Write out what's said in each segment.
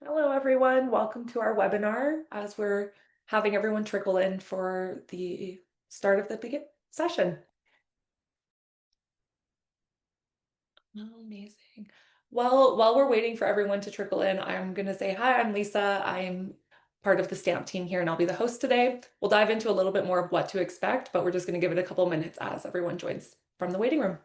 Hello, everyone. Welcome to our webinar as we're having everyone trickle in for the start of the session. Amazing. Well, while we're waiting for everyone to trickle in, I'm going to say hi, I'm Lisa. I'm part of the STAMP team here, and I'll be the host today. We'll dive into a little bit more of what to expect, but we're just going to give it a couple minutes as everyone joins from the waiting room.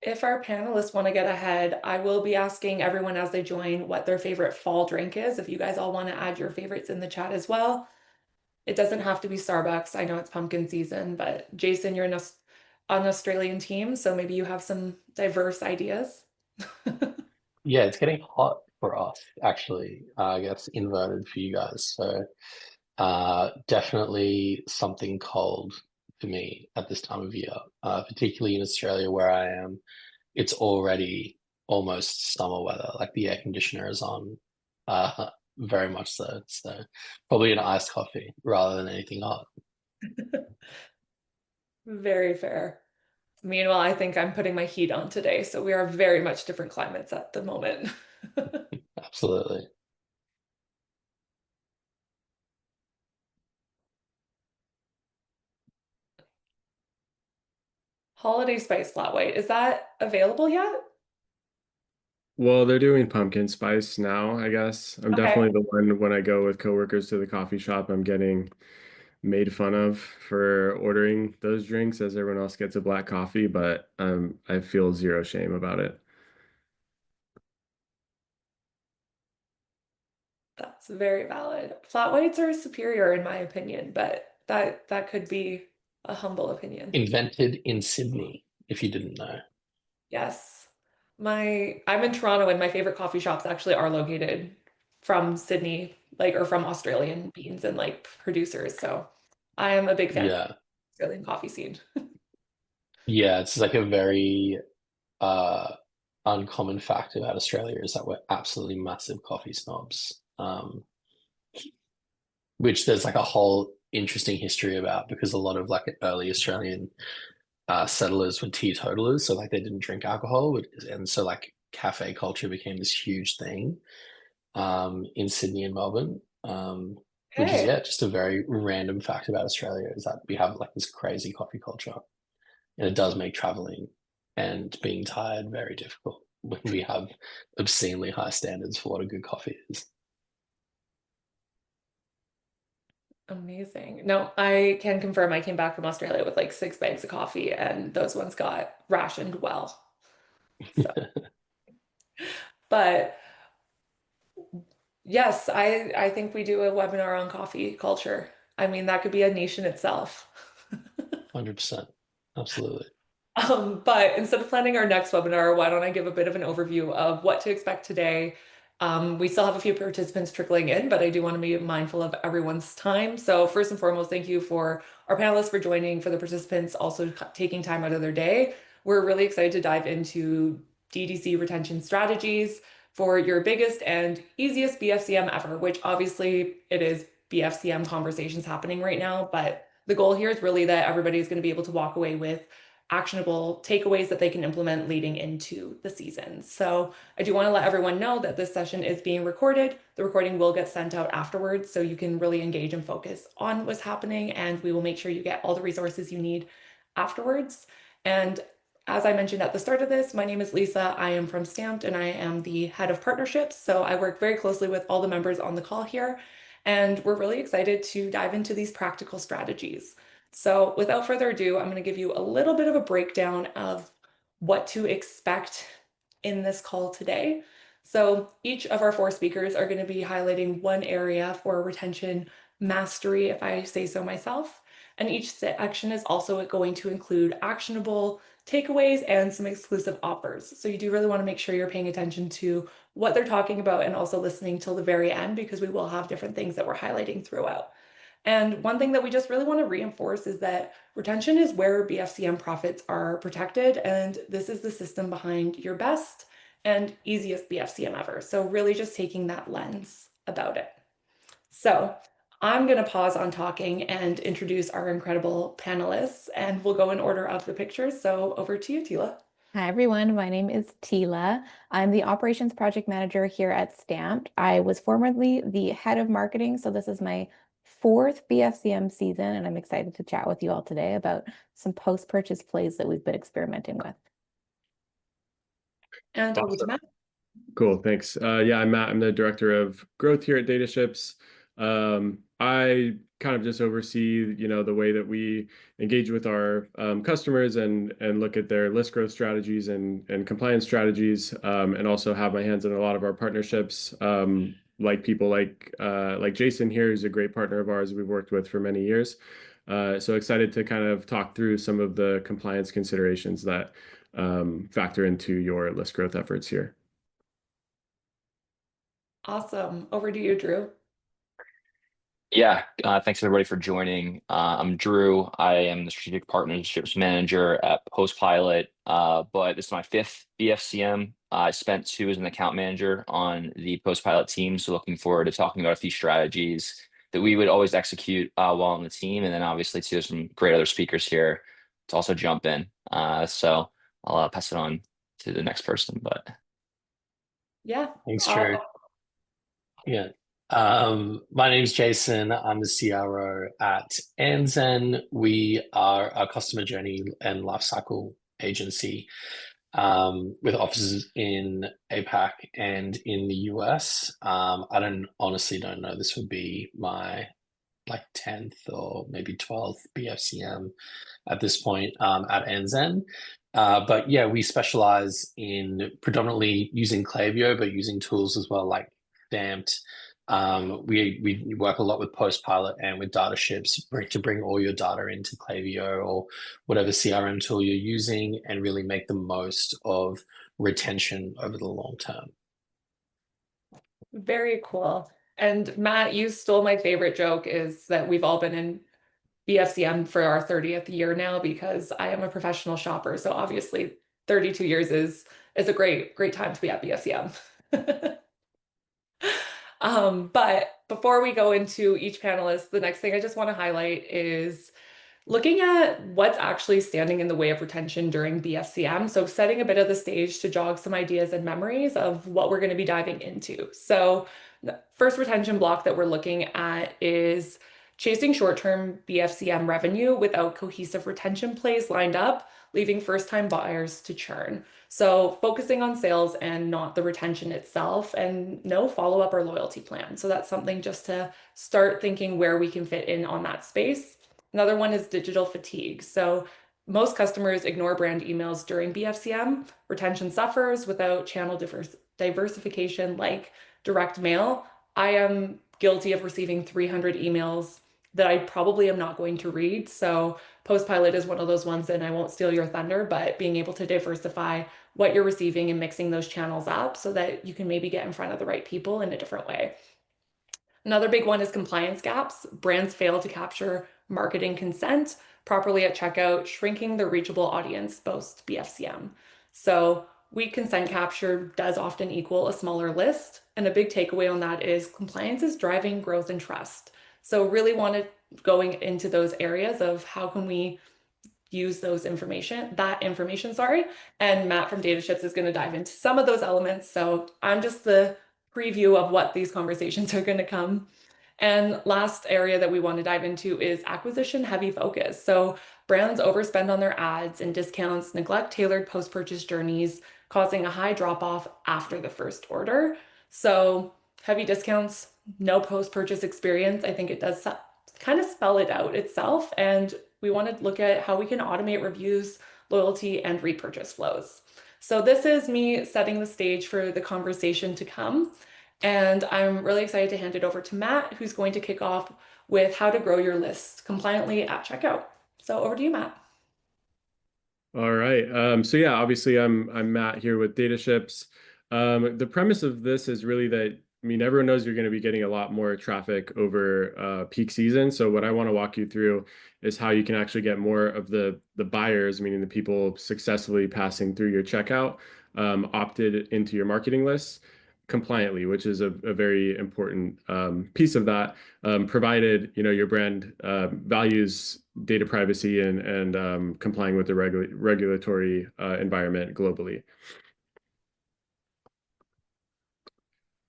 If our panelists want to get ahead, I will be asking everyone as they join what their favorite fall drink is. If you guys all want to add your favorites in the chat as well. It doesn't have to be Starbucks. I know it's pumpkin season, but Jason, you're on an Australian team, so maybe you have some diverse ideas. Yeah, it's getting hot for us, actually. I guess inverted for you guys. So definitely something cold for me at this time of year, particularly in Australia where I am. It's already almost summer weather, like the air conditioner is on, very much so. So probably an iced coffee rather than anything hot. Very fair. Meanwhile, I think I'm putting my heat on today, so we are very much different climates at the moment. Absolutely. Holiday spice flat white, is that available yet? Well, they're doing pumpkin spice now, I guess. I'm Okay. definitely the one when I go with coworkers to the coffee shop, I'm getting made fun of for ordering those drinks as everyone else gets a black coffee, but I feel zero shame about it. That's very valid. Flat whites are superior in my opinion, but that could be a humble opinion. Invented in Sydney, if you didn't know. Yes. I'm in Toronto and my favorite coffee shops actually are located from Sydney, like or from Australian beans and like producers. So I am a big fan of Yeah. the Australian coffee scene. Yeah, it's like a very uh uncommon fact about Australia is that we're absolutely massive coffee snobs. Which there's like a whole interesting history about because a lot of like early Australian settlers were teetotalers, so like they didn't drink alcohol, and so like cafe culture became this huge thing in Sydney and Melbourne. Which is Okay. yeah, just a very random fact about Australia is that we have like this crazy coffee culture, and it does make traveling and being tired very difficult when we have obscenely high standards for what a good coffee is. Amazing. No, I can confirm I came back from Australia with like 6 bags of coffee and those ones got rationed well. So, but yes, I think we do a webinar on coffee culture. I mean, that could be a niche in itself. 100%. Absolutely. But instead of planning our next webinar, why don't I give a bit of an overview of what to expect today? We still have a few participants trickling in, but I do want to be mindful of everyone's time. So first and foremost, thank you for our panelists for joining, for the participants also taking time out of their day. We're really excited to dive into DTC retention strategies for your biggest and easiest BFCM ever, which obviously it is BFCM conversations happening right now, but the goal here is really that everybody is going to be able to walk away with actionable takeaways that they can implement leading into the season. So I do want to let everyone know that this session is being recorded. The recording will get sent out afterwards, so you can really engage and focus on what's happening, and we will make sure you get all the resources you need afterwards. And as I mentioned at the start of this, my name is Lisa. I am from Stamped and I am the head of partnerships. So I work very closely with all the members on the call here. And we're really excited to dive into these practical strategies. So without further ado, I'm going to give you a little bit of a breakdown of what to expect in this call today. So each of our 4 speakers are going to be highlighting one area for retention mastery, if I say so myself. And each section is also going to include actionable takeaways and some exclusive offers. So you do really want to make sure you're paying attention to what they're talking about and also listening till the very end because we will have different things that we're highlighting throughout. And one thing that we just really want to reinforce is that retention is where BFCM profits are protected, and this is the system behind your best and easiest BFCM ever. So really just taking that lens about it. So I'm going to pause on talking and introduce our incredible panelists, and we'll go in order of the pictures. So over to you, Tila. Hi, everyone. My name is Tila. I'm the operations project manager here at Stamped. I was formerly the head of marketing, so this is my fourth BFCM season, and I'm excited to chat with you all today about some post-purchase plays that we've been experimenting with. And over to Awesome. Matt. Cool, thanks. Yeah, I'm Matt. I'm the director of growth here at DataShips. I kind of just oversee, the way that we engage with our customers and look at their list growth strategies and compliance strategies, and also have my hands in a lot of our partnerships, like people like Jason here, who's a great partner of ours we've worked with for many years. So excited to kind of talk through some of the compliance considerations that factor into your list growth efforts here. Awesome. Over to you, Drew. Yeah, thanks everybody for joining. I'm Drew. I am the strategic partnerships manager at Postpilot, but this is my fifth BFCM. I spent two as an account manager on the Postpilot team, so looking forward to talking about a few strategies that we would always execute while on the team, and then obviously too, there's some great other speakers here to also jump in. So I'll pass it on to the next person, but. Yeah. Thanks, Drew. Yeah. My name's Jason. I'm the CRO at Anzen. We are a customer journey and lifecycle agency with offices in APAC and in the US. I honestly don't know. This would be my 10th or maybe 12th BFCM at this point at Anzen. But yeah, we specialize in predominantly using Klaviyo, but using tools as well like Stamped. We work a lot with Postpilot and with DataShips to bring all your data into Klaviyo or whatever CRM tool you're using and really make the most of retention over the long term. Very cool. And Matt, you stole my favorite joke is that we've all been in BFCM for our 30th year now because I am a professional shopper. So obviously 32 years is a great time to be at BFCM. But before we go into each panelist, the next thing I just want to highlight is looking at what's actually standing in the way of retention during BFCM. So setting a bit of the stage to jog some ideas and memories of what we're going to be diving into. So the first retention block that we're looking at is chasing short-term BFCM revenue without cohesive retention plays lined up, leaving first-time buyers to churn. So focusing on sales and not the retention itself, and no follow-up or loyalty plan. So that's something just to start thinking where we can fit in on that space. Another one is digital fatigue. So most customers ignore brand emails during BFCM. Retention suffers without channel diversification like direct mail. I am guilty of receiving 300 emails that I probably am not going to read. So Postpilot is one of those ones, and I won't steal your thunder, but being able to diversify what you're receiving and mixing those channels up so that you can maybe get in front of the right people in a different way. Another big one is compliance gaps. Brands fail to capture marketing consent properly at checkout, shrinking the reachable audience post BFCM. So weak consent capture does often equal a smaller list. And a big takeaway on that is compliance is driving growth and trust. So really wanted going into those areas of how can we use that information, sorry. And Matt from DataShips is going to dive into some of those elements. So I'm just the preview of what these conversations are going to come. And last area that we want to dive into is acquisition heavy focus. So brands overspend on their ads and discounts, neglect tailored post-purchase journeys, causing a high drop off after the first order. So heavy discounts, no post-purchase experience. I think it does kind of spell it out itself. And we want to look at how we can automate reviews, loyalty, and repurchase flows. So this is me setting the stage for the conversation to come. And I'm really excited to hand it over to Matt, who's going to kick off with how to grow your list compliantly at checkout. So over to you, Matt. All right. So yeah, obviously I'm Matt here with DataShips. The premise of this is really that, everyone knows you're going to be getting a lot more traffic over peak season. So what I want to walk you through is how you can actually get more of the buyers, meaning the people successfully passing through your checkout, opted into your marketing lists. compliantly, which is a very important piece of that, provided your brand values data privacy and complying with the regulatory environment globally.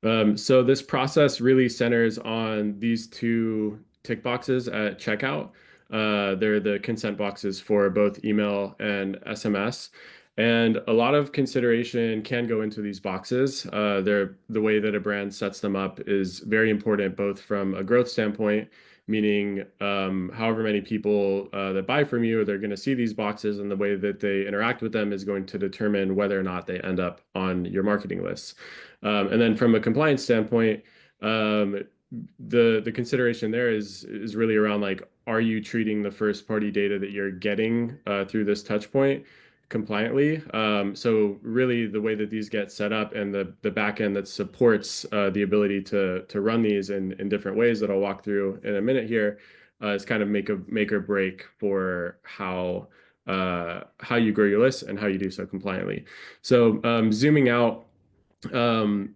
So this process really centers on these two tick boxes at checkout. They're the consent boxes for both email and SMS. And a lot of consideration can go into these boxes. The way that a brand sets them up is very important, both from a growth standpoint, meaning however many people that buy from you, they're going to see these boxes, and the way that they interact with them is going to determine whether or not they end up on your marketing lists. And then from a compliance standpoint, the consideration there is really around like, are you treating the first party data that you're getting through this touch point compliantly? So really the way that these get set up and the back end that supports the ability to run these in different ways that I'll walk through in a minute here is kind of make or break for how you grow your list and how you do so compliantly. So zooming out,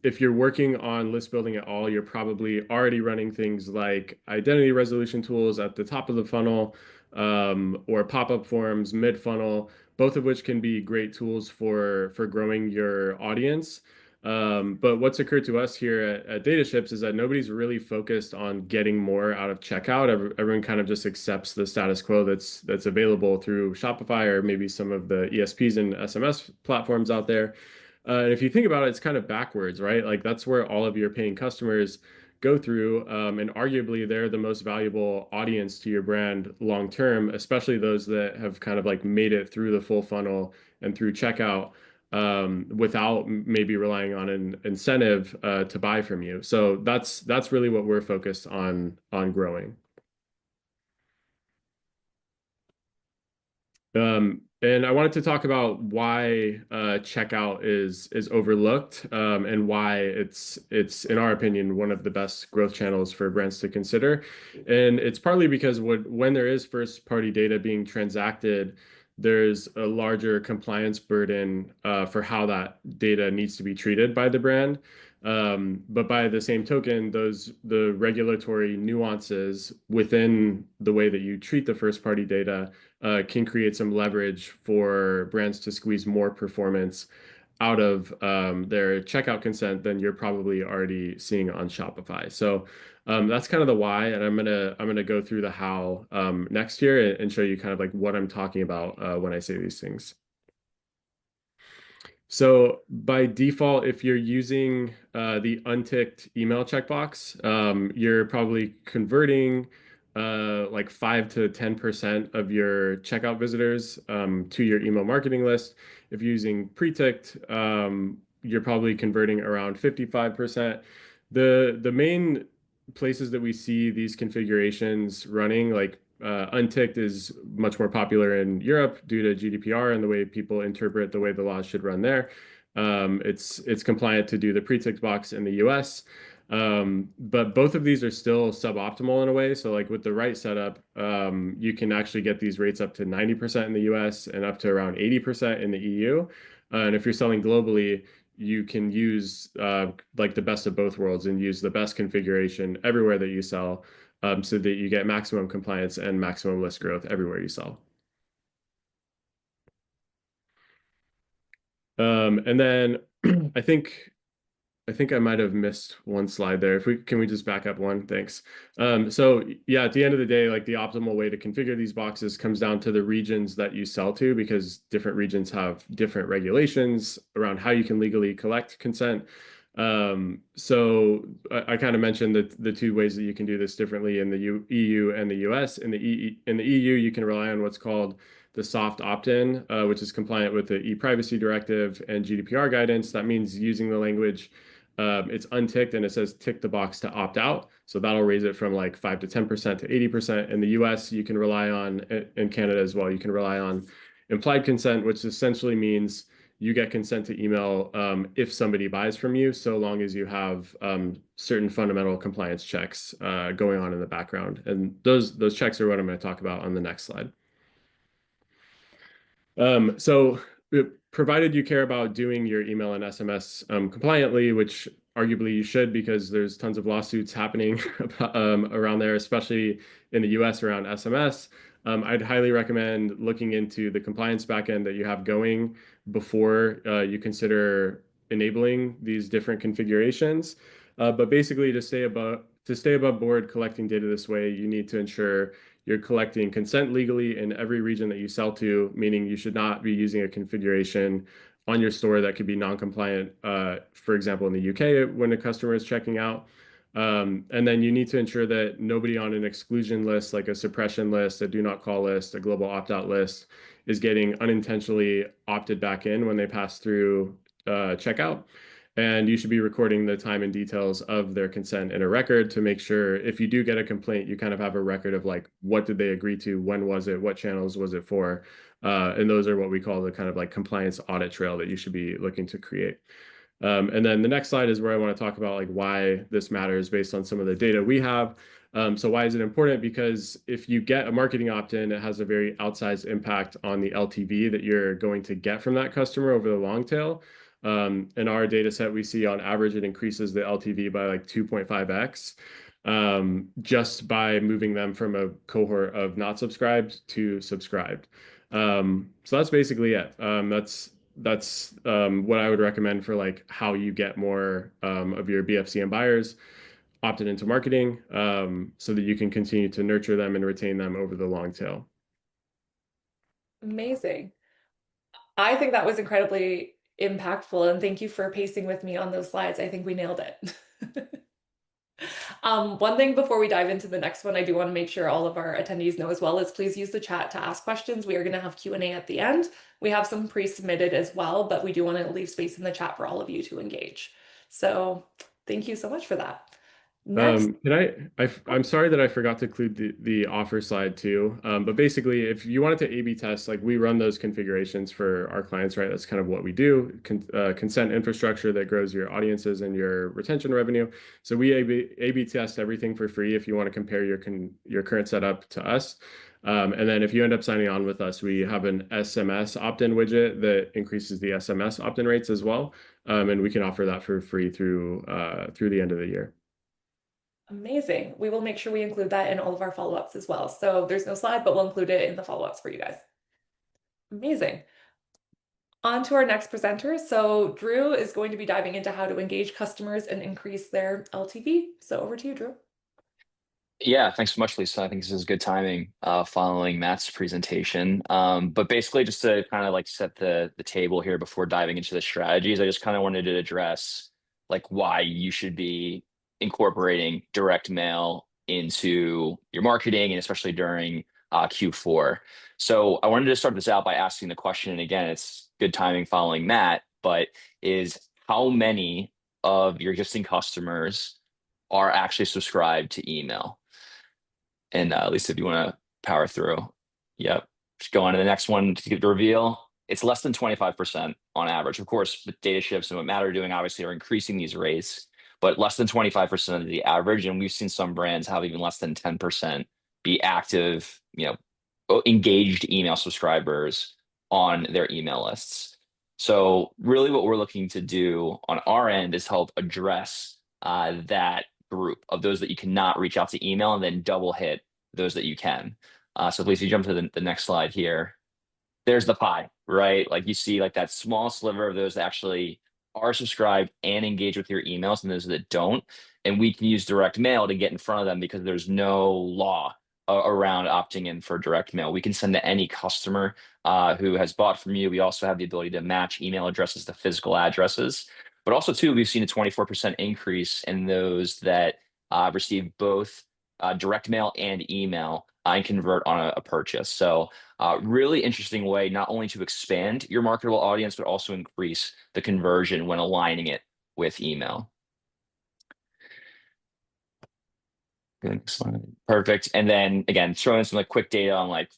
if you're working on list building at all, you're probably already running things like identity resolution tools at the top of the funnel, or pop-up forms mid-funnel, both of which can be great tools for growing your audience. But what's occurred to us here at DataShips is that nobody's really focused on getting more out of checkout. Everyone kind of just accepts the status quo that's available through Shopify or maybe some of the ESPs and SMS platforms out there. And if you think about it, it's kind of backwards, right? Like that's where all of your paying customers go through, and arguably they're the most valuable audience to your brand long term, especially those that have kind of like made it through the full funnel and through checkout without maybe relying on an incentive to buy from you. So that's really what we're focused on growing. And I wanted to talk about why checkout is overlooked, and why it's in our opinion one of the best growth channels for brands to consider. And it's partly because when there is first party data being transacted, there's a larger compliance burden for how that data needs to be treated by the brand. But by the same token, the regulatory nuances within the way that you treat the first party data can create some leverage for brands to squeeze more performance out of their checkout consent than you're probably already seeing on Shopify. So that's kind of the why, and I'm gonna go through the how next year and show you kind of like what I'm talking about when I say these things. So by default, if you're using the unticked email checkbox, you're probably converting like 5 to 10% of your checkout visitors to your email marketing list. If you're using pre-ticked, you're probably converting around 55%. The main places that we see these configurations running, like unticked is much more popular in Europe due to GDPR and the way people interpret the way the laws should run there. It's compliant to do the pre-ticked box in the US. But both of these are still suboptimal in a way. So like with the right setup, you can actually get these rates up to 90% in the US and up to around 80% in the EU. And if you're selling globally, you can use like the best of both worlds and use the best configuration everywhere that you sell, so that you get maximum compliance and maximum list growth everywhere you sell. And then I think I might have missed one slide there. Can we just back up one? Thanks. So yeah, at the end of the day, like the optimal way to configure these boxes comes down to the regions that you sell to, because different regions have different regulations around how you can legally collect consent. So I kind of mentioned that the two ways that you can do this differently in the EU and the US. In the EU, you can rely on what's called the soft opt-in, which is compliant with the e-privacy directive and GDPR guidance. That means using the language, it's unticked and it says tick the box to opt out. So that'll raise it from like 5 to 10% to 80%. In the US, you can rely on, in Canada as well, you can rely on implied consent, which essentially means you get consent to email if somebody buys from you, so long as you have certain fundamental compliance checks going on in the background. And those checks are what I'm going to talk about on the next slide. So provided you care about doing your email and SMS compliantly, which arguably you should, because there's tons of lawsuits happening around there, especially in the US around SMS. I'd highly recommend looking into the compliance backend that you have going before you consider enabling these different configurations. But basically, to stay above board collecting data this way, you need to ensure you're collecting consent legally in every region that you sell to, meaning you should not be using a configuration on your store that could be non-compliant, for example, in the UK when a customer is checking out. And then you need to ensure that nobody on an exclusion list, like a suppression list, a do not call list, a global opt-out list, is getting unintentionally opted back in when they pass through checkout. And you should be recording the time and details of their consent in a record to make sure if you do get a complaint, you kind of have a record of like, what did they agree to? When was it? What channels was it for? And those are what we call the kind of like compliance audit trail that you should be looking to create. And then the next slide is where I want to talk about like why this matters based on some of the data we have. So why is it important? Because if you get a marketing opt-in, it has a very outsized impact on the LTV that you're going to get from that customer over the long tail. In our data set, we see on average, it increases the LTV by like 2.5x just by moving them from a cohort of not subscribed to subscribed. So that's basically it. That's what I would recommend for like how you get more of your BFCM buyers opted into marketing so that you can continue to nurture them and retain them over the long tail. Amazing. I think that was incredibly impactful, and thank you for pacing with me on those slides. I think we nailed it. One thing before we dive into the next one, I do want to make sure all of our attendees know as well is please use the chat to ask questions. We are going to have Q&A at the end. We have some pre-submitted as well, but we do want to leave space in the chat for all of you to engage. So thank you so much for that. Next. I'm sorry that I forgot to include the offer slide too. But basically, if you wanted to A/B test, like we run those configurations for our clients, right? That's kind of what we do. Consent infrastructure that grows your audiences and your retention revenue. So we A/B test everything for free if you want to compare your current setup to us. And then if you end up signing on with us, we have an SMS opt-in widget that increases the SMS opt-in rates as well. And we can offer that for free through the end of the year. Amazing. We will make sure we include that in all of our follow-ups as well. So there's no slide, but we'll include it in the follow-ups for you guys. Amazing. On to our next presenter. So Drew is going to be diving into how to engage customers and increase their LTV. So over to you, Drew. Yeah, thanks so much, Lisa. I think this is good timing following Matt's presentation. But basically, just to kind of like set the table here before diving into the strategies, I just kind of wanted to address like why you should be incorporating direct mail into your marketing, and especially during Q4. So I wanted to start this out by asking the question, and again, it's good timing following Matt, but is how many of your existing customers are actually subscribed to email? And Lisa, if you want to power through. Yep. Just go on to the next one to get the reveal. It's less than 25% on average. Of course, with data shifts and what Matt are doing, obviously, are increasing these rates, but less than 25% of the average. And we've seen some brands have even less than 10% be active, engaged email subscribers on their email lists. So really what we're looking to do on our end is help address that group of those that you cannot reach out to email, and then double hit those that you can. So please, you jump to the next slide here. There's the pie, right? Like you see like that small sliver of those that actually are subscribed and engage with your emails, and those that don't. And we can use direct mail to get in front of them because there's no law around opting in for direct mail. We can send to any customer who has bought from you. We also have the ability to match email addresses to physical addresses. But also, too, we've seen a 24% increase in those that receive both direct mail and email and convert on a purchase. So really interesting way not only to expand your marketable audience, but also increase the conversion when aligning it with email. Good. Perfect. And then again, showing some like quick data on like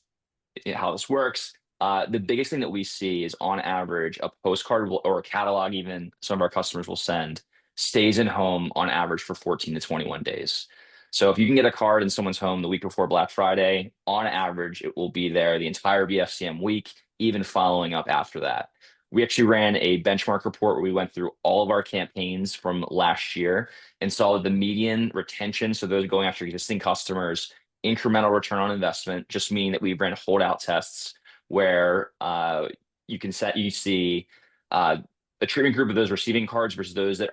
how this works. The biggest thing that we see is on average, a postcard or a catalog, even some of our customers will send, stays in home on average for 14 to 21 days. So if you can get a card in someone's home the week before Black Friday, on average, it will be there the entire BFCM week, even following up after that. We actually ran a benchmark report where we went through all of our campaigns from last year and saw that the median retention, so those going after existing customers, incremental return on investment, just meaning that we ran holdout tests where you see the treatment group of those receiving cards versus those that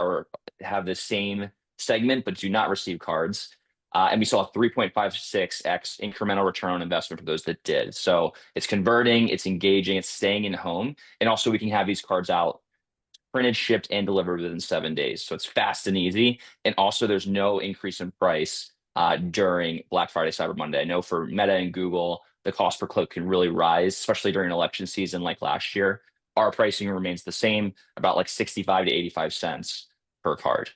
have the same segment but do not receive cards. And we saw a 3.56x incremental return on investment for those that did. So it's converting, it's engaging, it's staying in home. And also we can have these cards out printed, shipped, and delivered within 7 days. So it's fast and easy. And also there's no increase in price during Black Friday, Cyber Monday. I know for Meta and Google, the cost per click can really rise, especially during election season like last year. Our pricing remains the same, about like 65 to 85 cents per card.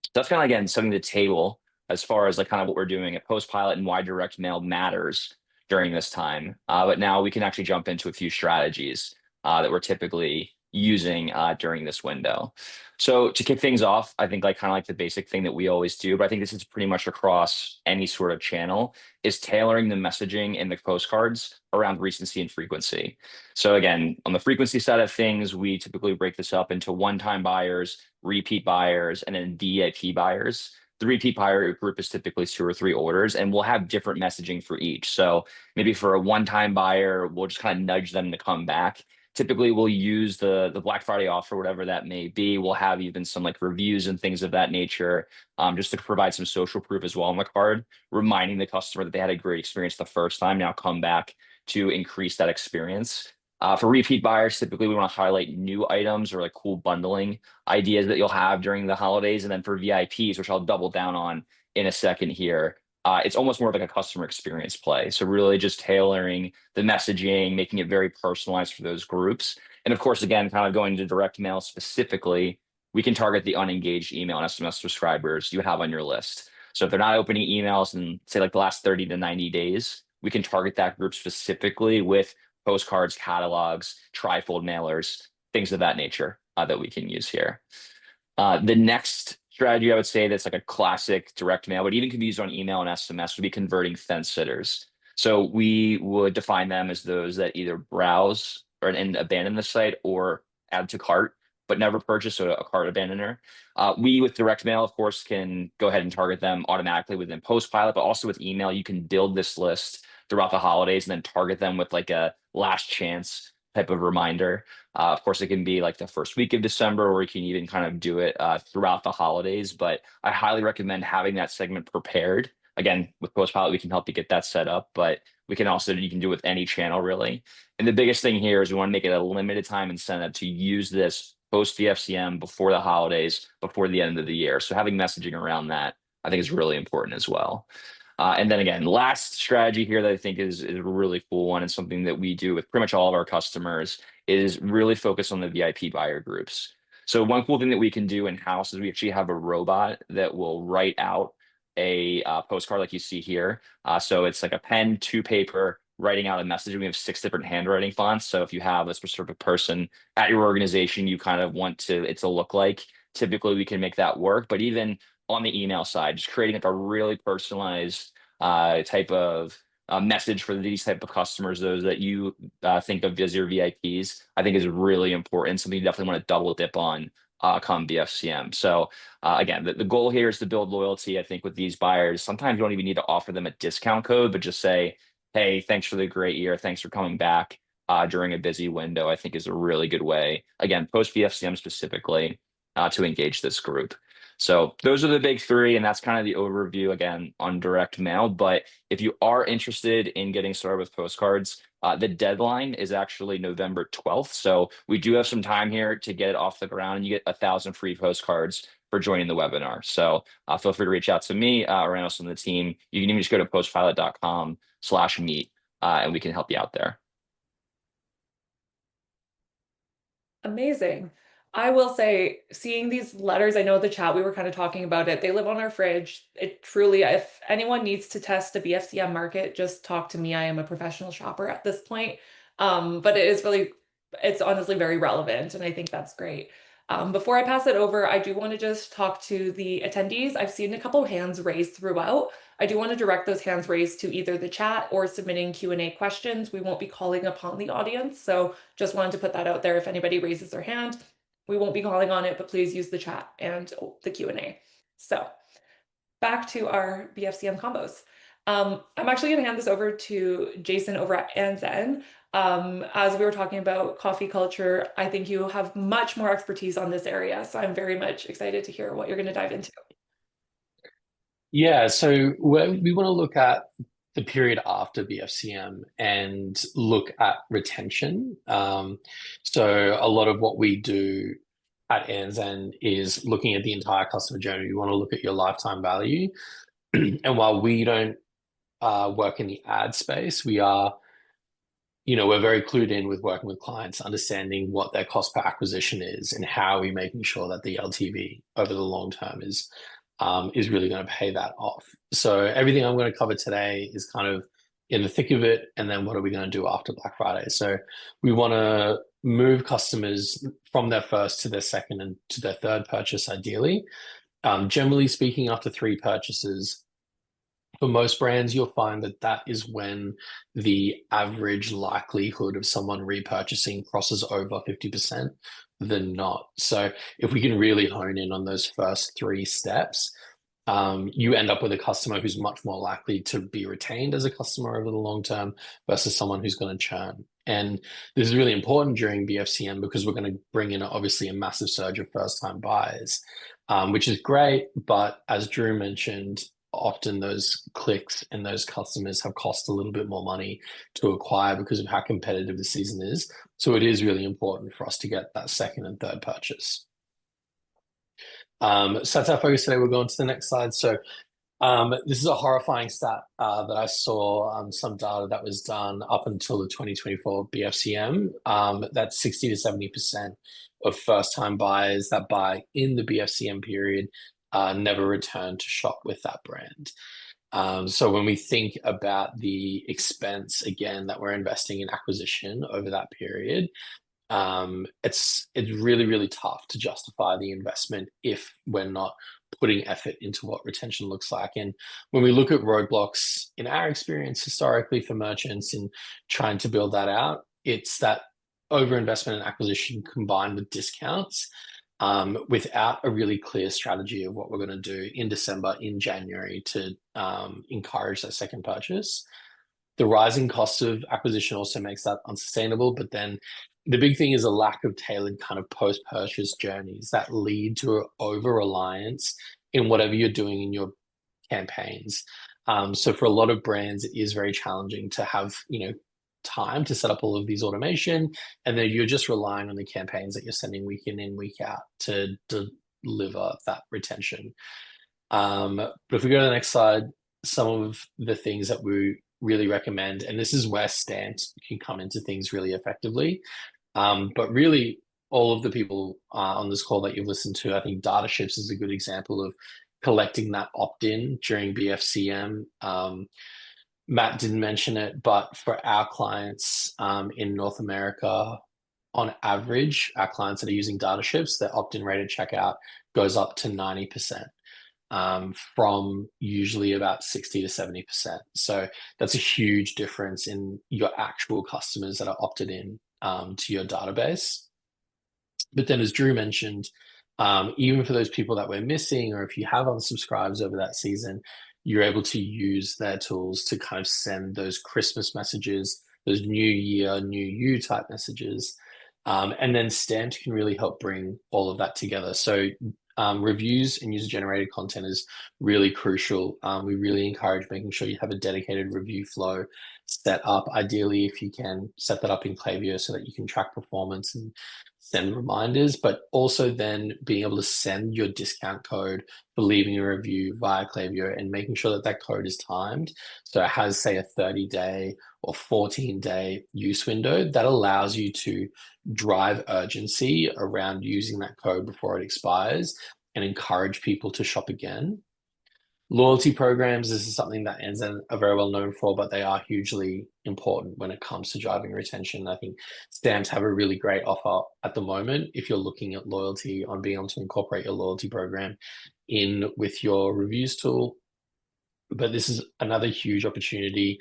So that's kind of, again, setting the table as far as like kind of what we're doing at Postpilot and why direct mail matters during this time. But now we can actually jump into a few strategies that we're typically using during this window. So to kick things off, I think like kind of like the basic thing that we always do, but I think this is pretty much across any sort of channel, is tailoring the messaging in the postcards around recency and frequency. So again, on the frequency side of things, we typically break this up into one-time buyers, repeat buyers, and then VIP buyers. The repeat buyer group is typically 2 or 3 orders, and we'll have different messaging for each. So maybe for a one-time buyer, we'll just kind of nudge them to come back. Typically, we'll use the Black Friday offer, whatever that may be. We'll have even some like reviews and things of that nature, just to provide some social proof as well on the card, reminding the customer that they had a great experience the first time. Now come back to increase that experience. For repeat buyers, typically we want to highlight new items or like cool bundling ideas that you'll have during the holidays. And then for VIPs, which I'll double down on in a second here, it's almost more of like a customer experience play. So really just tailoring the messaging, making it very personalized for those groups. And of course, again, kind of going to direct mail specifically, we can target the unengaged email and SMS subscribers you have on your list. So if they're not opening emails in say like the last 30 to 90 days, we can target that group specifically with postcards, catalogs, trifold mailers, things of that nature that we can use here. The next strategy I would say that's like a classic direct mail, but even can be used on email and SMS, would be converting fence sitters. So we would define them as those that either browse and abandon the site or add to cart, but never purchase, so a cart abandoner. We, with direct mail, of course, can go ahead and target them automatically within Postpilot, but also with email, you can build this list throughout the holidays and then target them with like a last chance type of reminder. Of course, it can be like the first week of December, or you can even kind of do it throughout the holidays. But I highly recommend having that segment prepared. Again, with Postpilot, we can help you get that set up, but you can do it with any channel really. And the biggest thing here is we want to make it a limited time incentive to use this post BFCM before the holidays, before the end of the year. So having messaging around that, I think, is really important as well. And then again, last strategy here that I think is a really cool one, and something that we do with pretty much all of our customers, is really focus on the VIP buyer groups. So one cool thing that we can do in-house is we actually have a robot that will write out a postcard like you see here. So it's like a pen to paper, writing out a message. We have 6 different handwriting fonts. So if you have a specific person at your organization you kind of want it to look like, typically we can make that work. But even on the email side, just creating like a really personalized type of message for these type of customers, those that you think of as your VIPs, I think is really important. Something you definitely want to double dip on come BFCM. So again, the goal here is to build loyalty. I think with these buyers, sometimes you don't even need to offer them a discount code, but just say, hey, thanks for the great year. Thanks for coming back during a busy window, I think is a really good way, again, post BFCM specifically, to engage this group. So those are the big 3, and that's kind of the overview again on direct mail. But if you are interested in getting started with postcards, the deadline is actually November 12th. So we do have some time here to get it off the ground, and you get 1,000 free postcards for joining the webinar. So feel free to reach out to me or anyone else on the team. You can even just go to postpilot.com/meet and we can help you out there. Amazing. I will say, seeing these letters, I know the chat, we were kind of talking about it. They live on our fridge. It truly, if anyone needs to test a BFCM market, just talk to me. I am a professional shopper at this point. But it's honestly very relevant, and I think that's great. Before I pass it over, I do want to just talk to the attendees. I've seen a couple hands raised throughout. I do want to direct those hands raised to either the chat or submitting Q&A questions. We won't be calling upon the audience, so just wanted to put that out there. If anybody raises their hand, we won't be calling on it, but please use the chat and the Q&A. So back to our BFCM combos. I'm actually going to hand this over to Jason over at Anzen. As we were talking about coffee culture, I think you have much more expertise on this area, so I'm very much excited to hear what you're going to dive into. Yeah, so we want to look at the period after BFCM and look at retention. So a lot of what we do at Anzen is looking at the entire customer journey. We want to look at your lifetime value. And while we don't work in the ad space, we are, we're very clued in with working with clients, understanding what their cost per acquisition is and how we're making sure that the LTV over the long term is really going to pay that off. So everything I'm going to cover today is kind of in the thick of it. And then what are we going to do after Black Friday? So we want to move customers from their first to their second and to their third purchase, ideally. Generally speaking, after 3 purchases, for most brands, you'll find that that is when the average likelihood of someone repurchasing crosses over 50% than not. So if we can really hone in on those first 3 steps, you end up with a customer who's much more likely to be retained as a customer over the long term versus someone who's going to churn. And this is really important during BFCM because we're going to bring in obviously a massive surge of first-time buyers, which is great. But as Drew mentioned, often those clicks and those customers have cost a little bit more money to acquire because of how competitive the season is. So it is really important for us to get that second and third purchase. So that's our focus today. We'll go on to the next slide. So this is a horrifying stat that I saw, some data that was done up until the 2024 BFCM. That's 60 to 70% of first-time buyers that buy in the BFCM period never return to shop with that brand. So when we think about the expense, again, that we're investing in acquisition over that period, it's really, really tough to justify the investment if we're not putting effort into what retention looks like. And when we look at roadblocks in our experience historically for merchants in trying to build that out, it's that overinvestment in acquisition combined with discounts without a really clear strategy of what we're going to do in December, in January to encourage that second purchase. The rising cost of acquisition also makes that unsustainable. But then the big thing is a lack of tailored kind of post-purchase journeys that lead to an over-reliance in whatever you're doing in your campaigns. So for a lot of brands, it is very challenging to have, time to set up all of these automation, and then you're just relying on the campaigns that you're sending week in, week out to deliver that retention. But if we go to the next slide, some of the things that we really recommend, and this is where Stamped can come into things really effectively. But really, all of the people on this call that you've listened to, I think DataShips is a good example of collecting that opt-in during BFCM. Matt didn't mention it, but for our clients in North America, on average, our clients that are using DataShips, their opt-in rate at checkout goes up to 90%. From usually about 60 to 70%. So that's a huge difference in your actual customers that are opted in to your database. But then as Drew mentioned, even for those people that we're missing, or if you have unsubscribes over that season, you're able to use their tools to kind of send those Christmas messages, those New Year, New You type messages. And then Stamped can really help bring all of that together. So reviews and user-generated content is really crucial. We really encourage making sure you have a dedicated review flow set up. Ideally, if you can set that up in Klaviyo so that you can track performance and send reminders, but also then being able to send your discount code for leaving a review via Klaviyo and making sure that that code is timed. So it has, say, a 30-day or 14-day use window that allows you to drive urgency around using that code before it expires and encourage people to shop again. Loyalty programs, this is something that NZ are very well known for, but they are hugely important when it comes to driving retention. I think Stamps have a really great offer at the moment if you're looking at loyalty, on being able to incorporate your loyalty program in with your reviews tool. But this is another huge opportunity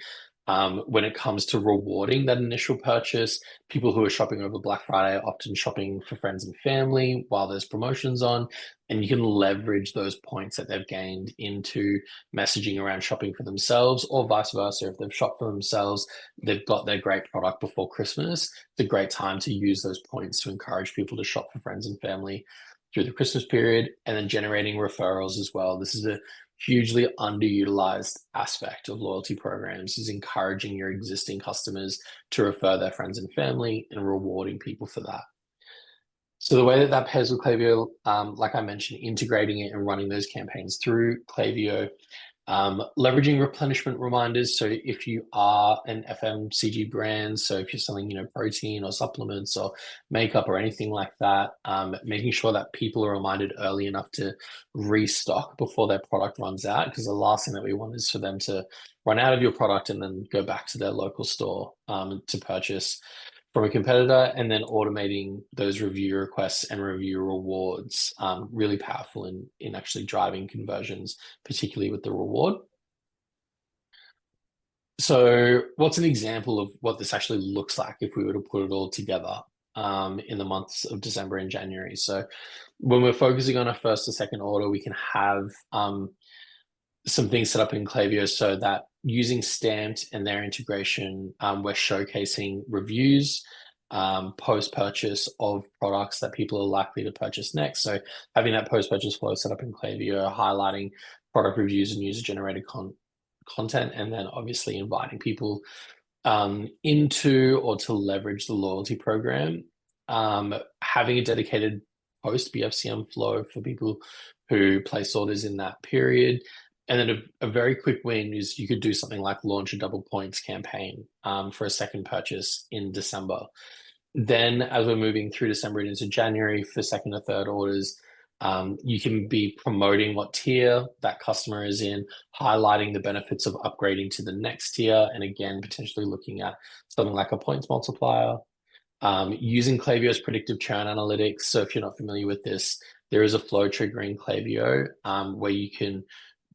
when it comes to rewarding that initial purchase. People who are shopping over Black Friday are often shopping for friends and family while there's promotions on, and you can leverage those points that they've gained into messaging around shopping for themselves, or vice versa. If they've shopped for themselves, they've got their great product before Christmas. It's a great time to use those points to encourage people to shop for friends and family through the Christmas period, and then generating referrals as well. This is a hugely underutilized aspect of loyalty programs, is encouraging your existing customers to refer their friends and family and rewarding people for that. So the way that that pairs with Klaviyo, like I mentioned, integrating it and running those campaigns through Klaviyo, leveraging replenishment reminders. So if you are an FMCG brand, so if you're selling, protein or supplements or makeup or anything like that, making sure that people are reminded early enough to restock before their product runs out, because the last thing that we want is for them to run out of your product and then go back to their local store to purchase from a competitor. And then automating those review requests and review rewards, really powerful in actually driving conversions, particularly with the reward. So what's an example of what this actually looks like if we were to put it all together in the months of December and January? So when we're focusing on a first or second order, we can have some things set up in Klaviyo so that using Stamped and their integration, we're showcasing reviews post-purchase of products that people are likely to purchase next. So having that post-purchase flow set up in Klaviyo, highlighting product reviews and user-generated content, and then obviously inviting people into or to leverage the loyalty program. Having a dedicated post BFCM flow for people who place orders in that period. And then a very quick win is you could do something like launch a double points campaign for a second purchase in December. Then as we're moving through December and into January for second or third orders, you can be promoting what tier that customer is in, highlighting the benefits of upgrading to the next tier, and again, potentially looking at something like a points multiplier. Using Klaviyo's predictive churn analytics. So if you're not familiar with this, there is a flow trigger in Klaviyo where you can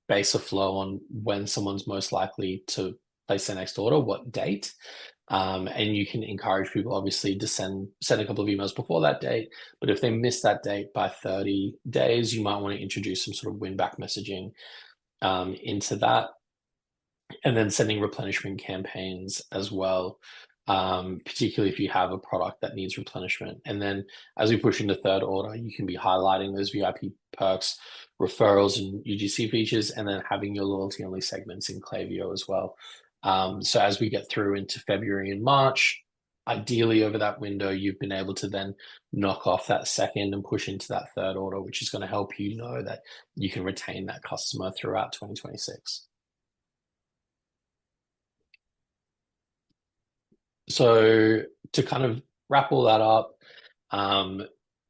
base a flow on when someone's most likely to place their next order, what date. And you can encourage people obviously to send a couple of emails before that date. But if they miss that date by 30 days, you might want to introduce some sort of win back messaging into that. And then sending replenishment campaigns as well, particularly if you have a product that needs replenishment. And then as we push into third order, you can be highlighting those VIP perks, referrals, and UGC features, and then having your loyalty only segments in Klaviyo as well. So as we get through into February and March, ideally over that window, you've been able to then knock off that second and push into that third order, which is going to help you know that you can retain that customer throughout 2026. So to kind of wrap all that up,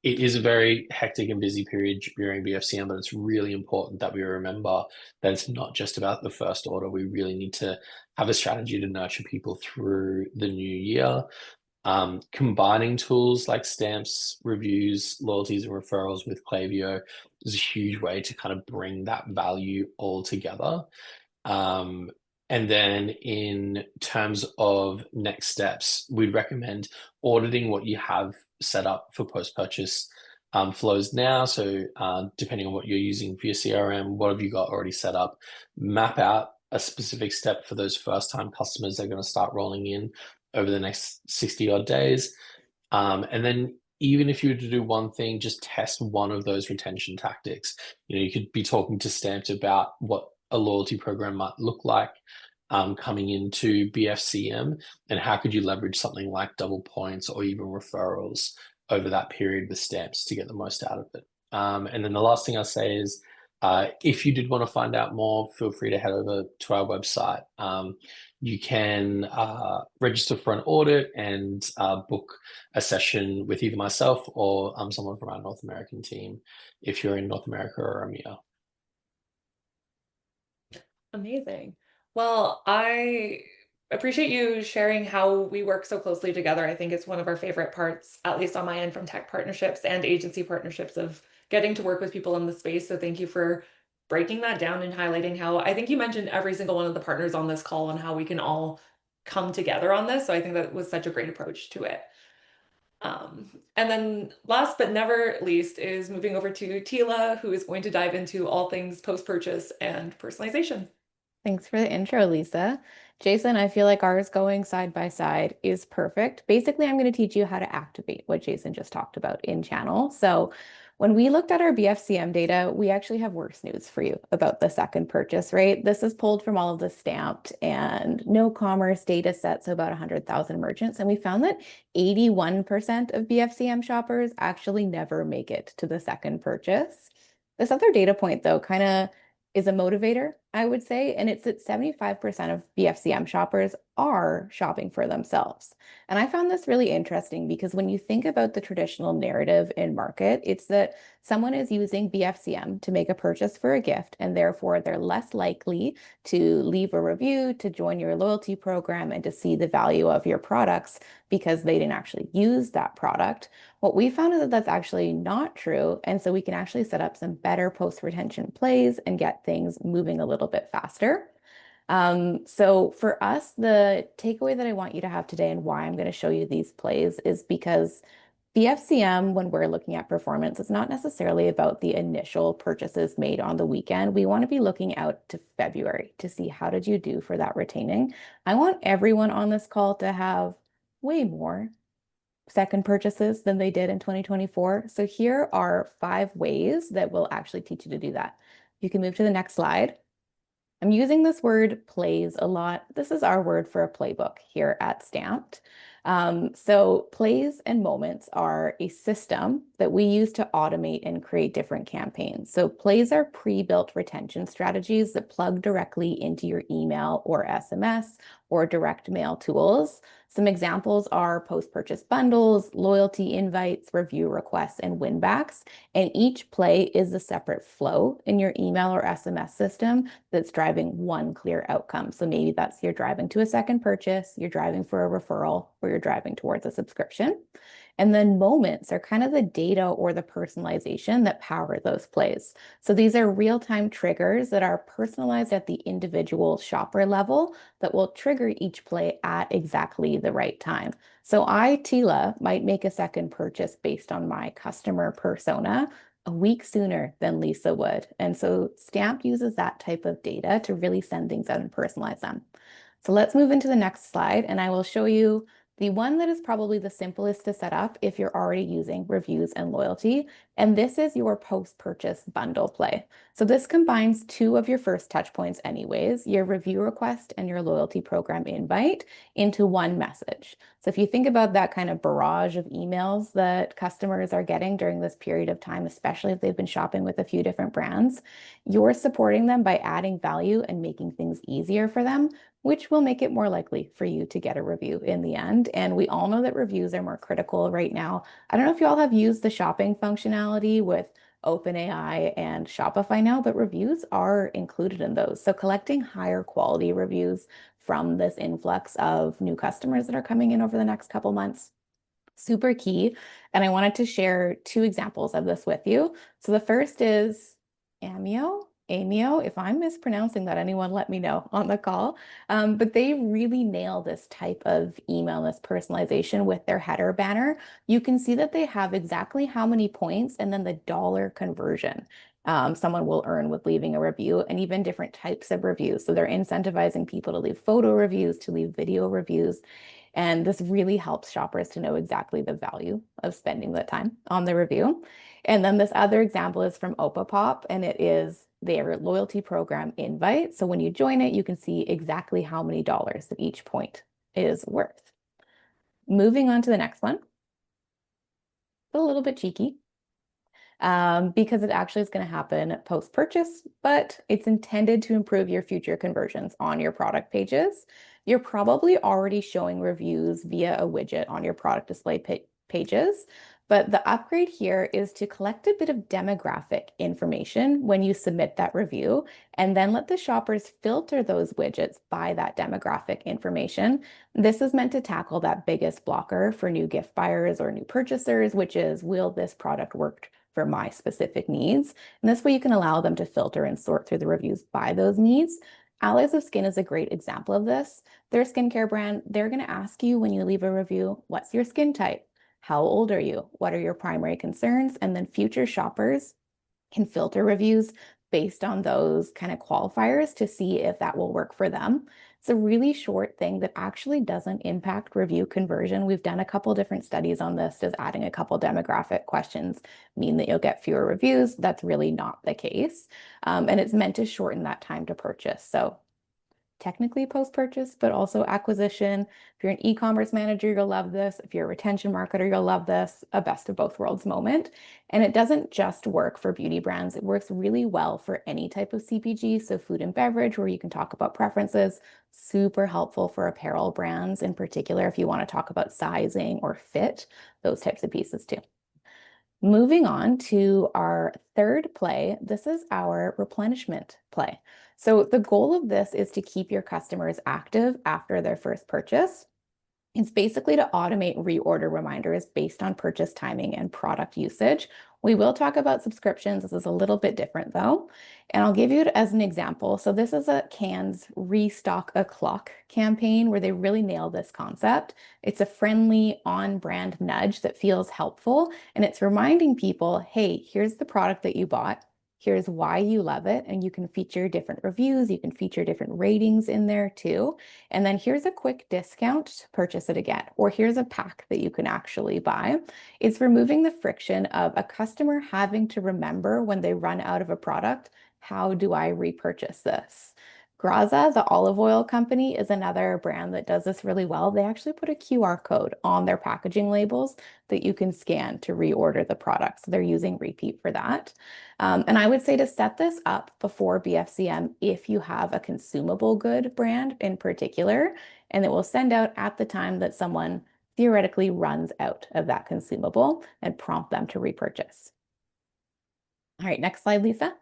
it is a very hectic and busy period during BFCM, but it's really important that we remember that it's not just about the first order. We really need to have a strategy to nurture people through the new year. Combining tools like stamps, reviews, loyalties, and referrals with Klaviyo is a huge way to kind of bring that value all together. And then in terms of next steps, we'd recommend auditing what you have set up for post-purchase flows now. So depending on what you're using for your CRM, what have you got already set up? Map out a specific step for those first-time customers that are going to start rolling in over the next 60 odd days. And then even if you were to do one thing, just test one of those retention tactics. You could be talking to Stamped about what a loyalty program might look like coming into BFCM, and how could you leverage something like double points or even referrals over that period with Stamps to get the most out of it. And then the last thing I'll say is, if you did want to find out more, feel free to head over to our website. You can register for an audit and book a session with either myself or someone from our North American team if you're in North America or EMEA. Amazing. Well, I appreciate you sharing how we work so closely together. I think it's one of our favorite parts, at least on my end, from tech partnerships and agency partnerships, of getting to work with people in the space. So thank you for breaking that down and highlighting how I think you mentioned every single one of the partners on this call and how we can all come together on this. So I think that was such a great approach to it. And then last but never least is moving over to Tila, who is going to dive into all things post-purchase and personalization. Thanks for the intro, Lisa. Jason, I feel like ours going side by side is perfect. Basically, I'm going to teach you how to activate what Jason just talked about in channel. So when we looked at our BFCM data, we actually have worse news for you about the second purchase rate. This is pulled from all of the Stamped and No Commerce data sets, so about 100,000 merchants. And we found that 81% of BFCM shoppers actually never make it to the second purchase. This other data point, though, kind of is a motivator, I would say, and it's that 75% of BFCM shoppers are shopping for themselves. And I found this really interesting because when you think about the traditional narrative in market, it's that someone is using BFCM to make a purchase for a gift, and therefore they're less likely to leave a review, to join your loyalty program, and to see the value of your products because they didn't actually use that product. What we found is that that's actually not true. And so we can actually set up some better post-retention plays and get things moving a little bit faster. So for us, the takeaway that I want you to have today and why I'm going to show you these plays is because BFCM, when we're looking at performance, is not necessarily about the initial purchases made on the weekend. We want to be looking out to February to see how did you do for that retaining. I want everyone on this call to have way more second purchases than they did in 2024. So here are 5 ways that will actually teach you to do that. You can move to the next slide. I'm using this word plays a lot. This is our word for a playbook here at Stamped. So plays and moments are a system that we use to automate and create different campaigns. So plays are pre-built retention strategies that plug directly into your email or SMS or direct mail tools. Some examples are post-purchase bundles, loyalty invites, review requests, and winbacks. And each play is a separate flow in your email or SMS system that's driving one clear outcome. So maybe that's you're driving to a second purchase, you're driving for a referral, or you're driving towards a subscription. And then moments are kind of the data or the personalization that power those plays. So these are real-time triggers that are personalized at the individual shopper level that will trigger each play at exactly the right time. So I, Tila, might make a second purchase based on my customer persona a week sooner than Lisa would. And so Stamp uses that type of data to really send things out and personalize them. So let's move into the next slide, and I will show you the one that is probably the simplest to set up if you're already using reviews and loyalty. And this is your post-purchase bundle play. So this combines 2 of your first touch points anyways, your review request and your loyalty program invite into one message. So if you think about that kind of barrage of emails that customers are getting during this period of time, especially if they've been shopping with a few different brands, you're supporting them by adding value and making things easier for them, which will make it more likely for you to get a review in the end. And we all know that reviews are more critical right now. I don't know if you all have used the shopping functionality with OpenAI and Shopify now, but reviews are included in those. So collecting higher quality reviews from this influx of new customers that are coming in over the next couple months, super key. And I wanted to share 2 examples of this with you. So the first is Amio. If I'm mispronouncing that, anyone let me know on the call. But they really nail this type of email, this personalization with their header banner. You can see that they have exactly how many points and then the dollar conversion someone will earn with leaving a review, and even different types of reviews. So they're incentivizing people to leave photo reviews, to leave video reviews. And this really helps shoppers to know exactly the value of spending that time on the review. And then this other example is from Opapop, and it is their loyalty program invite. So when you join it, you can see exactly how many dollars that each point is worth. Moving on to the next one. A little bit cheeky. Because it actually is going to happen post-purchase, but it's intended to improve your future conversions on your product pages. You're probably already showing reviews via a widget on your product display pages. But the upgrade here is to collect a bit of demographic information when you submit that review, and then let the shoppers filter those widgets by that demographic information. This is meant to tackle that biggest blocker for new gift buyers or new purchasers, which is, will this product work for my specific needs? And this way you can allow them to filter and sort through the reviews by those needs. Allies of Skin is a great example of this. They're a skincare brand. They're going to ask you when you leave a review, what's your skin type? How old are you? What are your primary concerns? And then future shoppers can filter reviews based on those kind of qualifiers to see if that will work for them. It's a really short thing that actually doesn't impact review conversion. We've done a couple different studies on this. Does adding a couple demographic questions mean that you'll get fewer reviews? That's really not the case. And it's meant to shorten that time to purchase. So technically post-purchase, but also acquisition. If you're an e-commerce manager, you'll love this. If you're a retention marketer, you'll love this. A best of both worlds moment. And it doesn't just work for beauty brands. It works really well for any type of CPG. So food and beverage, where you can talk about preferences, super helpful for apparel brands in particular, if you want to talk about sizing or fit, those types of pieces too. Moving on to our third play, this is our replenishment play. So the goal of this is to keep your customers active after their first purchase. It's basically to automate reorder reminders based on purchase timing and product usage. We will talk about subscriptions. This is a little bit different though. And I'll give you it as an example. So this is a Cannes Restock a Clock campaign where they really nail this concept. It's a friendly on-brand nudge that feels helpful. And it's reminding people, hey, here's the product that you bought. Here's why you love it. And you can feature different reviews. You can feature different ratings in there too. And then here's a quick discount to purchase it again, or here's a pack that you can actually buy. It's removing the friction of a customer having to remember when they run out of a product, how do I repurchase this? Graza, the olive oil company, is another brand that does this really well. They actually put a QR code on their packaging labels that you can scan to reorder the product. So they're using Repeat for that. And I would say to set this up before BFCM if you have a consumable good brand in particular, and it will send out at the time that someone theoretically runs out of that consumable and prompt them to repurchase. All right, next slide, Lisa.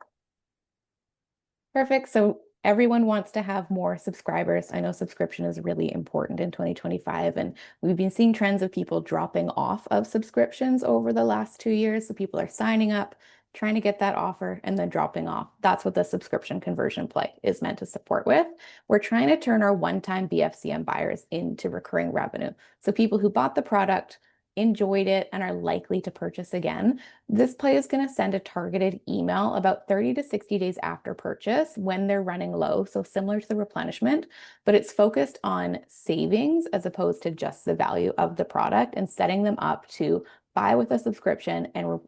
Perfect. So everyone wants to have more subscribers. I know subscription is really important in 2025, and we've been seeing trends of people dropping off of subscriptions over the last 2 years. So people are signing up, trying to get that offer, and then dropping off. That's what the subscription conversion play is meant to support with. We're trying to turn our one-time BFCM buyers into recurring revenue. So people who bought the product, enjoyed it, and are likely to purchase again. This play is going to send a targeted email about 30 to 60 days after purchase when they're running low. So similar to the replenishment, but it's focused on savings as opposed to just the value of the product, and setting them up to buy with a subscription and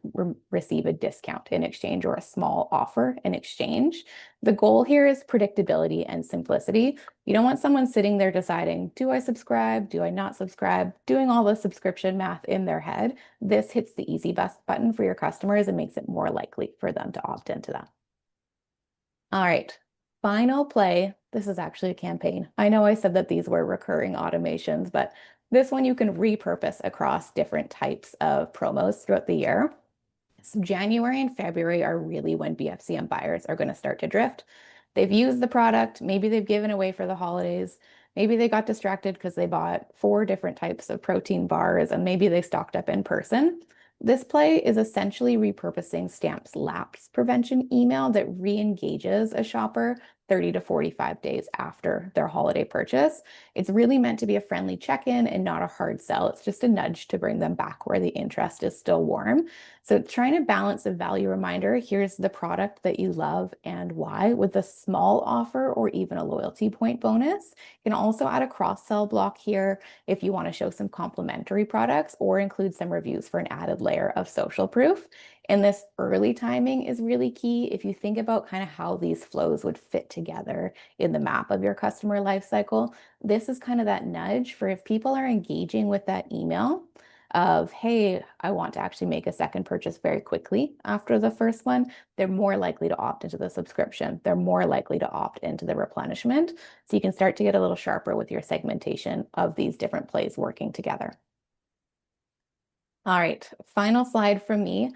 receive a discount in exchange, or a small offer in exchange. The goal here is predictability and simplicity. You don't want someone sitting there deciding, do I subscribe? Do I not subscribe? Doing all the subscription math in their head. This hits the easy button for your customers and makes it more likely for them to opt into that. All right, final play. This is actually a campaign. I know I said that these were recurring automations, but this one you can repurpose across different types of promos throughout the year. So January and February are really when BFCM buyers are going to start to drift. They've used the product, maybe they've given away for the holidays, maybe they got distracted because they bought 4 different types of protein bars, and maybe they stocked up in person. This play is essentially repurposing Stamp's lapse prevention email that re-engages a shopper 30 to 45 days after their holiday purchase. It's really meant to be a friendly check-in and not a hard sell. It's just a nudge to bring them back where the interest is still warm. So trying to balance a value reminder, here's the product that you love and why, with a small offer or even a loyalty point bonus. You can also add a cross-sell block here if you want to show some complementary products, or include some reviews for an added layer of social proof. And this early timing is really key. If you think about kind of how these flows would fit together in the map of your customer lifecycle, this is kind of that nudge for if people are engaging with that email of, hey, I want to actually make a second purchase very quickly after the first one, they're more likely to opt into the subscription. They're more likely to opt into the replenishment. So you can start to get a little sharper with your segmentation of these different plays working together. All right, final slide from me.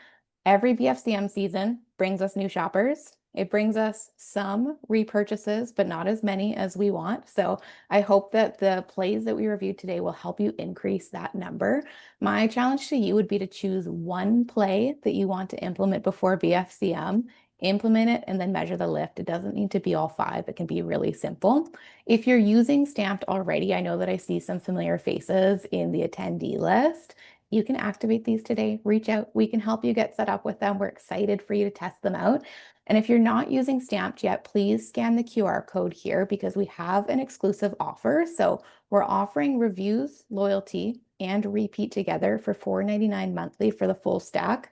Every BFCM season brings us new shoppers. It brings us some repurchases, but not as many as we want. So I hope that the plays that we reviewed today will help you increase that number. My challenge to you would be to choose one play that you want to implement before BFCM, implement it, and then measure the lift. It doesn't need to be all 5. It can be really simple. If you're using Stamped already, I know that I see some familiar faces in the attendee list. You can activate these today. Reach out. We can help you get set up with them. We're excited for you to test them out. And if you're not using Stamped yet, please scan the QR code here because we have an exclusive offer. So we're offering reviews, loyalty, and repeat together for $4.99 monthly for the full stack.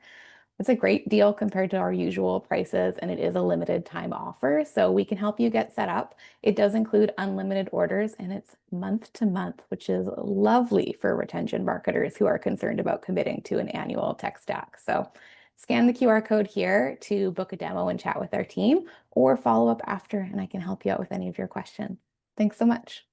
It's a great deal compared to our usual prices, and it is a limited time offer. So we can help you get set up. It does include unlimited orders, and it's month to month, which is lovely for retention marketers who are concerned about committing to an annual tech stack. So scan the QR code here to book a demo and chat with our team, or follow up after, and I can help you out with any of your questions. Thanks so much.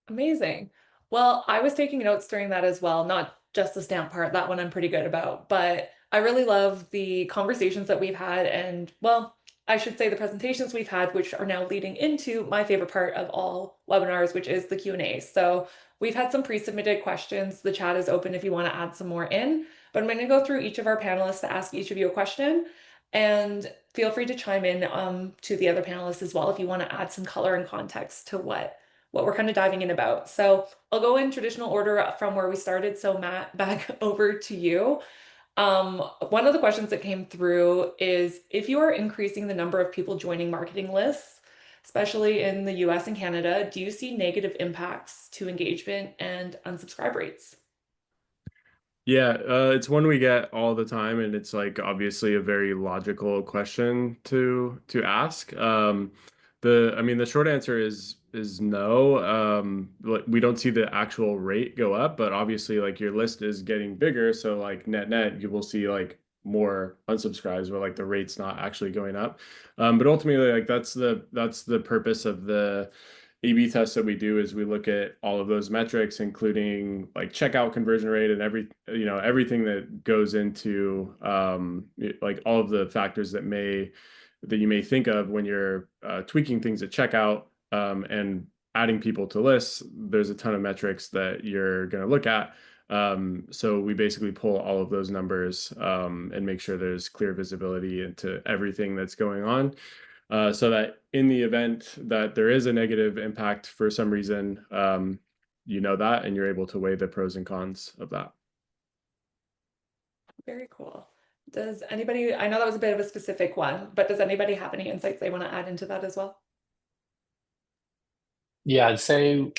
Amazing. Well, I was taking notes during that as well, not just the stamp part. That one I'm pretty good about, but I really love the conversations that we've had and, well, I should say the presentations we've had, which are now leading into my favorite part of all webinars, which is the Q&A. So we've had some pre-submitted questions. The chat is open if you want to add some more in, but I'm going to go through each of our panelists to ask each of you a question. And feel free to chime in to the other panelists as well if you want to add some color and context to what we're kind of diving in about. So I'll go in traditional order from where we started. So Matt, back over to you. One of the questions that came through is if you are increasing the number of people joining marketing lists, especially in the US and Canada, do you see negative impacts to engagement and unsubscribe rates? Yeah, it's one we get all the time, and it's like obviously a very logical question to ask. I mean, the short answer is no. Like we don't see the actual rate go up, but obviously, like your list is getting bigger, so like net you will see like more unsubscribes, where like the rate's not actually going up. But ultimately, like that's the purpose of the A/B test that we do is we look at all of those metrics, including like checkout conversion rate and everything that goes into like all of the factors that you may think of when you're tweaking things at checkout and adding people to lists. There's a ton of metrics that you're going to look at. So we basically pull all of those numbers and make sure there's clear visibility into everything that's going on. So that in the event that there is a negative impact for some reason, you know that, and you're able to weigh the pros and cons of that. Very cool. Does anybody, I know that was a bit of a specific one, but does anybody have any insights they want to add into that as well? Yeah, I'd say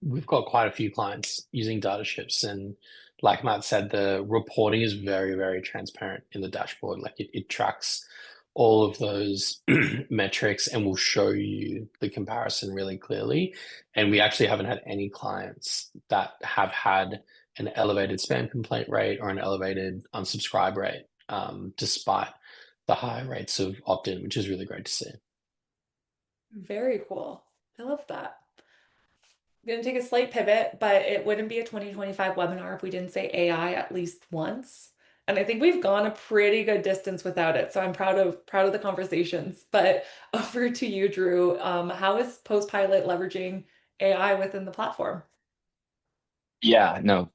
we've got quite a few clients using data ships, and like Matt said, the reporting is very, very transparent in the dashboard. Like it tracks all of those metrics and will show you the comparison really clearly. And we actually haven't had any clients that have had an elevated spam complaint rate or an elevated unsubscribe rate, despite the high rates of opt-in, which is really great to see. Very cool. I love that. I'm going to take a slight pivot, but it wouldn't be a 2025 webinar if we didn't say AI at least once. And I think we've gone a pretty good distance without it. So I'm proud of the conversations. But over to you, Drew. How is Postpilot leveraging AI within the platform? Yeah, no,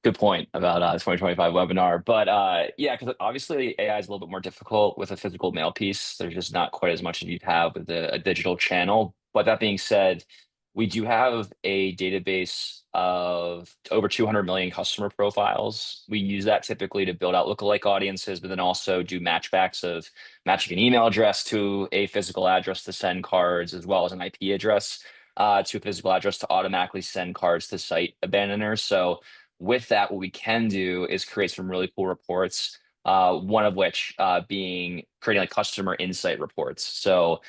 good point about the 2025 webinar. But yeah, because obviously AI is a little bit more difficult with a physical mail piece. There's just not quite as much as you'd have with a digital channel. But that being said, we do have a database of over 200 million customer profiles. We use that typically to build out lookalike audiences, but then also do matchbacks of matching an email address to a physical address to send cards, as well as an IP address to a physical address to automatically send cards to site abandoners. So with that, what we can do is create some really cool reports. One of which being creating like customer insight reports. So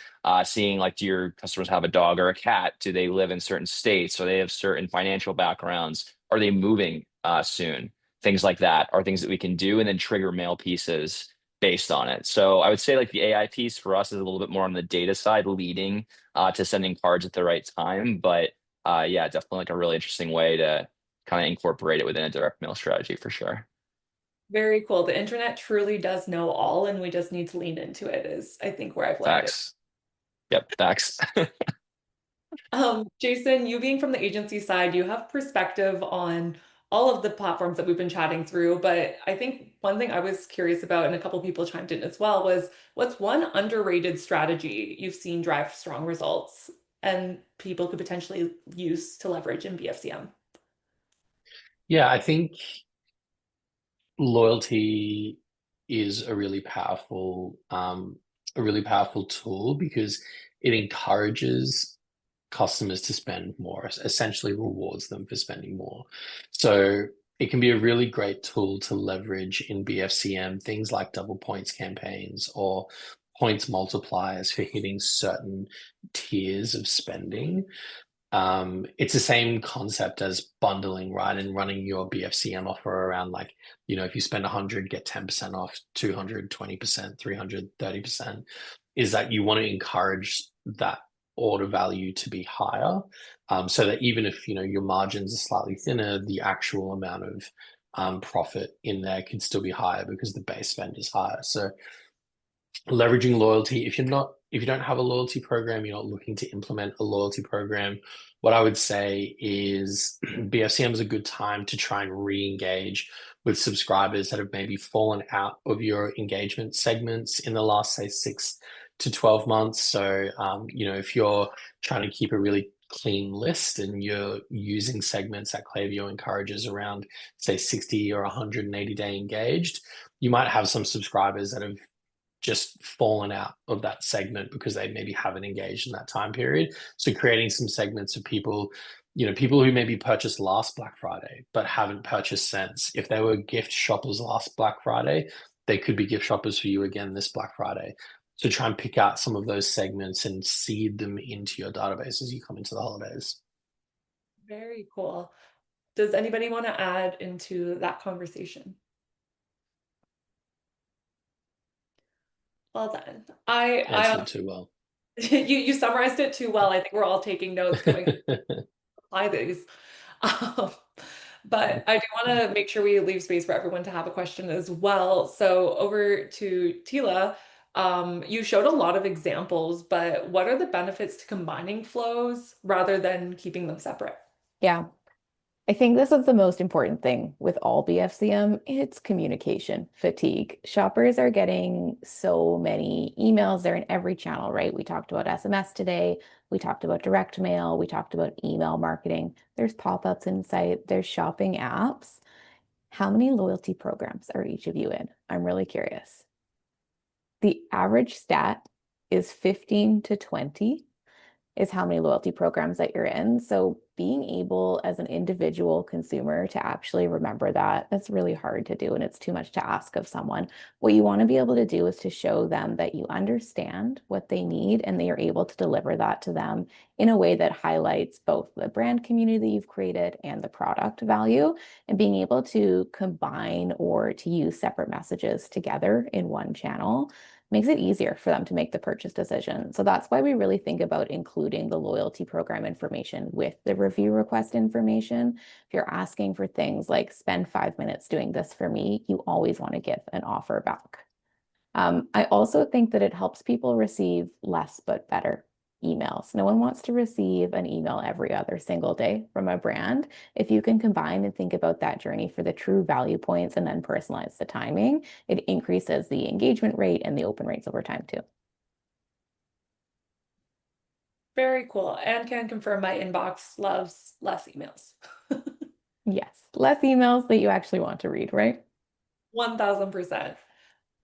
seeing like, do your customers have a dog or a cat? Do they live in certain states? Do they have certain financial backgrounds? Are they moving soon? Things like that are things that we can do, and then trigger mail pieces based on it. So I would say like the AI piece for us is a little bit more on the data side, leading to sending cards at the right time. But yeah, definitely like a really interesting way to kind of incorporate it within a direct mail strategy for sure. Very cool. The internet truly does know all, and we just need to lean into it, is I think where I've landed. Facts. Yep, facts. Jason, you being from the agency side, you have perspective on all of the platforms that we've been chatting through, but I think one thing I was curious about, and a couple people chimed in as well, was what's one underrated strategy you've seen drive strong results and people could potentially use to leverage in BFCM? Yeah, I think loyalty is a really powerful tool because it encourages customers to spend more, essentially rewards them for spending more. So it can be a really great tool to leverage in BFCM, things like double points campaigns or points multipliers for hitting certain tiers of spending. It's the same concept as bundling, right? And running your BFCM offer around like, if you spend 100, get 10% off, 200, 20%, 300, 30%, is that you want to encourage that order value to be higher. So that even if, your margins are slightly thinner, the actual amount of profit in there can still be higher because the base spend is higher. So leveraging loyalty, if you don't have a loyalty program, you're not looking to implement a loyalty program, what I would say is BFCM is a good time to try and re-engage with subscribers that have maybe fallen out of your engagement segments in the last, say, 6 to 12 months. So, if you're trying to keep a really clean list and you're using segments that Klaviyo encourages around, say, 60 or 180-day engaged, you might have some subscribers that have just fallen out of that segment because they maybe haven't engaged in that time period. So creating some segments of people, people who maybe purchased last Black Friday but haven't purchased since. If they were gift shoppers last Black Friday, they could be gift shoppers for you again this Black Friday. So try and pick out some of those segments and seed them into your database as you come into the holidays. Very cool. Does anybody want to add into that conversation? Well then, I Answered too well. you summarized it too well. I think we're all taking notes going apply these. But I do want to make sure we leave space for everyone to have a question as well. So over to Tila, you showed a lot of examples, but what are the benefits to combining flows rather than keeping them separate? Yeah. I think this is the most important thing with all BFCM. It's communication fatigue. Shoppers are getting so many emails. They're in every channel, right? We talked about SMS today. We talked about direct mail. We talked about email marketing. There's pop-ups in sight. There's shopping apps. How many loyalty programs are each of you in? I'm really curious. The average stat is 15 to 20 is how many loyalty programs that you're in. So being able as an individual consumer to actually remember that's really hard to do. And it's too much to ask of someone. What you want to be able to do is to show them that you understand what they need and they are able to deliver that to them in a way that highlights both the brand community that you've created and the product value, and being able to combine or to use separate messages together in one channel makes it easier for them to make the purchase decision. So that's why we really think about including the loyalty program information with the review request information. If you're asking for things like spend 5 minutes doing this for me, you always want to give an offer back. I also think that it helps people receive less but better emails. No one wants to receive an email every other single day from a brand. If you can combine and think about that journey for the true value points and then personalize the timing, it increases the engagement rate and the open rates over time too. Very cool. And can confirm my inbox loves less emails. Yes, less emails that you actually want to read, right? 1000%.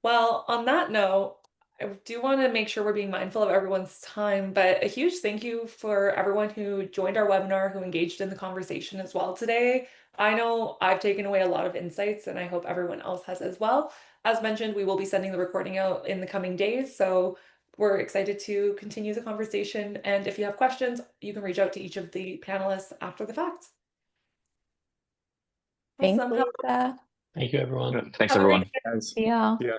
Well, on that note, I do want to make sure we're being mindful of everyone's time, but a huge thank you for everyone who joined our webinar, who engaged in the conversation as well today. I know I've taken away a lot of insights and I hope everyone else has as well. As mentioned, we will be sending the recording out in the coming days, so we're excited to continue the conversation. And if you have questions, you can reach out to each of the panelists after the fact. Thanks, Awesome. Lisa. Thank you, everyone. Thanks, Have a great everyone. day. Guys, See ya. yeah.